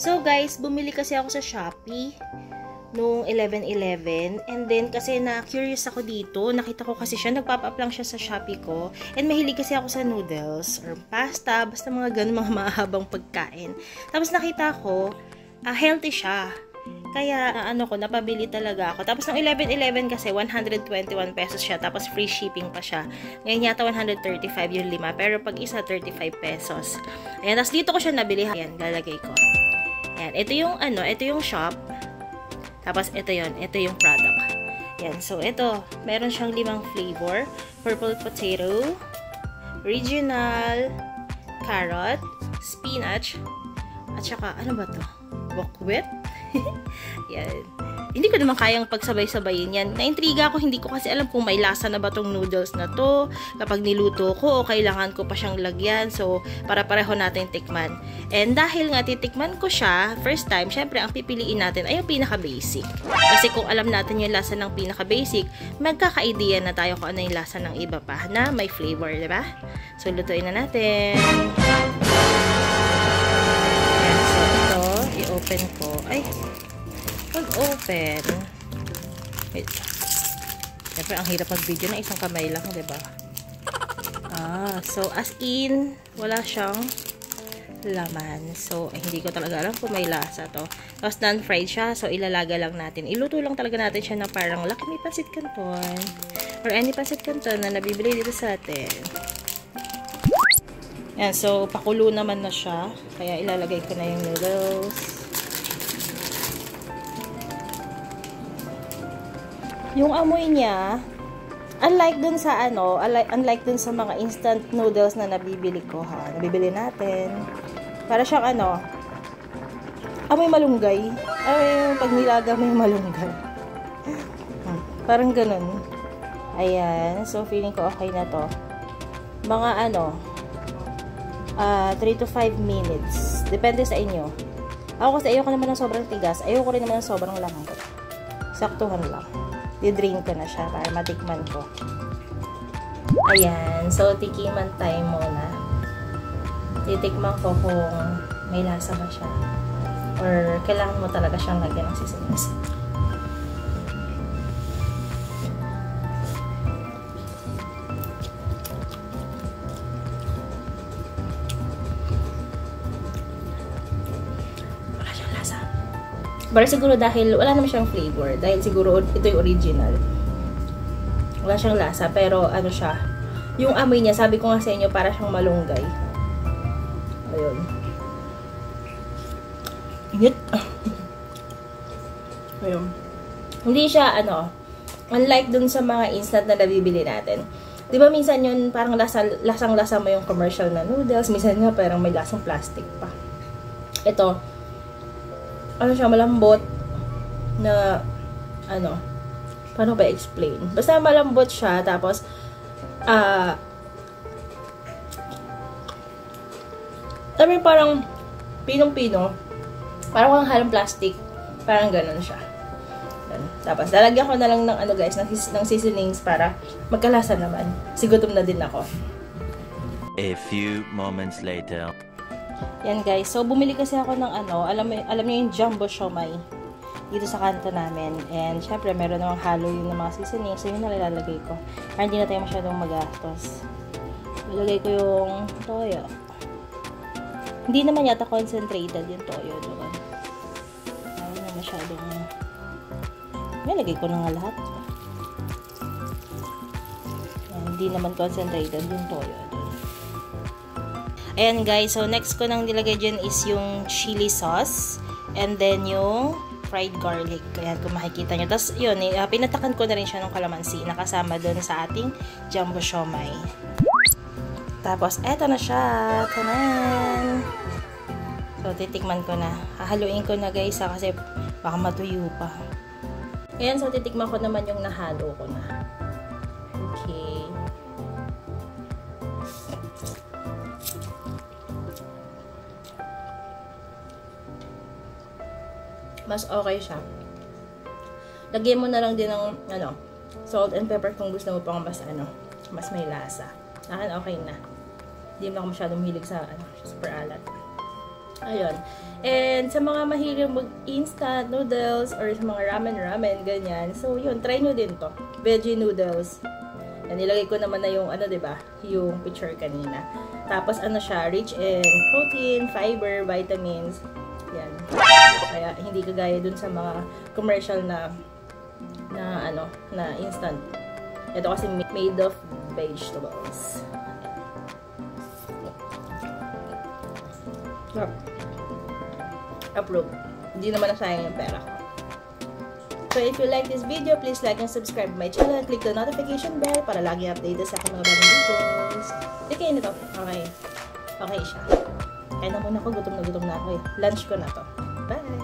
So guys, bumili kasi ako sa Shopee nung 11/11 and then kasi na-curious ako dito, nakita ko kasi siya, nagpop up lang siya sa Shopee ko and mahilig kasi ako sa noodles or pasta, basta mga ganun, mga mahabang pagkain. Tapos nakita ko, healthy siya. Kaya napabili talaga ako. Tapos nung 11/11 kasi 121 pesos siya, tapos free shipping pa siya. Ngayon yata 135 yung 5, pero pag isa 35 pesos. Ayan, tapos dito ko siya nabili. Ayan, lalagay ko. Ayan, ito yung shop. Tapos ito yung product. Ayan, so ito, meron siyang 5 flavor. Purple potato, regional, carrot, spinach, at saka, ano ba to? Buckwheat? Yan. Hindi ko naman kayang pagsabay-sabayin yan. Naintriga ako, hindi ko kasi alam kung may lasa na ba tong noodles na to. Kapag niluto ko, o kailangan ko pa siyang lagyan. So, para pareho natin tikman. And dahil nga titikman ko siya, first time, syempre, ang pipiliin natin ay yung pinaka-basic. Kasi kung alam natin yung lasa ng pinaka-basic, magkaka-idea na tayo kung ano yung lasa ng iba pa na may flavor, diba? So, lutuin na natin. Yan, so ito, i-open ko. Ay, pag-open. Wait. Siyempre, ang hirap mag-video na isang kamay lang, diba? So, as in, wala siyang laman. So, hindi ko talaga alam kung may lasa to. Tapos, non-fried siya. So, ilalaga lang natin. Iluto lang talaga natin siya na parang Lucky Me Pancit Canton. Or any Pancit Canton na nabibili dito sa atin. Yan. So, pakulo naman na siya. Kaya, ilalagay ko na yung noodles. Yung amoy niya, unlike dun sa unlike dun sa mga instant noodles na nabibili ko, nabibili natin. Para siyang amoy malunggay. Ay, pag nilaga mo yung malunggay. Parang ganun. Ayan. So, feeling ko okay na to. Mga 3 to 5 minutes. Depende sa inyo. Ako kasi ayoko naman ng sobrang tigas. Ayoko rin naman ng sobrang lambot. Saktuhan lang. I-drain ko na siya para matikman ko. Ayan. So, tikiman time muna. Titikman ko kung may lasa ba siya. Or kailangan mo talaga siyang lagyan ng seasonings. Pero siguro dahil wala naman siyang flavor. Dahil siguro ito yung original. Wala siyang lasa. Pero siya. Yung amoy niya, sabi ko nga sa inyo, para siyang malunggay. Ayun. Init. Ayun. Hindi siya, unlike dun sa mga instant na nabibili natin. Di ba minsan yun, parang lasang-lasa mo yung commercial na noodles. Minsan nga parang may lasang plastic pa. Ito, siya, malambot na, paano ba explain? Basta malambot siya, tapos, parang, pinong-pino, parang walang halong plastic, parang ganun siya. Ganun. Tapos, lalagyan ko na lang ng, guys, ng seasonings para magkalasa naman. Sigutom na din ako. A few moments later. Yan guys, so bumili kasi ako ng alam niyo yung jumbo siomai dito sa kanto namin. And syempre meron namang halo yung mga seasoning, so yun na nilalagay ko. Para hindi na tayo masyadong magastos. Ilagay ko yung toyo. Hindi naman yata concentrated yung toyo doon. Ayaw na masyadong... Nilagay ko na nga lahat. Yan, hindi naman concentrated yung toyo. Ayan guys, so next ko nang nilagay dyan is yung chili sauce and then yung fried garlic. Ayan, kung makikita nyo. Tapos yun, pinatakan ko na rin siya ng kalamansi nakasama dun sa ating jumbo siomai. Tapos, eto na siya. Tanan! So, titikman ko na. Hahaluin ko na guys kasi baka matuyo pa. Ayan, so titikman ko naman yung nahalo ko na. Okay. Mas okay siya. Lagyan mo na lang din ng salt and pepper kung gusto mo pang mas may lasa. Akin okay na. Hindi mo ako masyadong mahilig sa super alat. Ayun. And sa mga mahilig mag-instant noodles or sa mga ramen, ganyan. So, yun, try nyo din to. Veggie noodles. Yan, nilagay ko naman na yung, ano, diba? Yung picture kanina. Tapos, ano siya, rich in protein, fiber, vitamins. Yan. Kaya, hindi kagaya dun sa mga commercial na instant. Ito kasi made of vegetables. Yep. Approve. Hindi naman nasayang yung pera ko. So, if you like this video, please like and subscribe to my channel and click the notification bell para lagi updated sa aking mga bagong videos. Okay, nito. Okay. Okay siya. Kaya na muna ako. Gutom na ako eh. Lunch ko na to. Bye!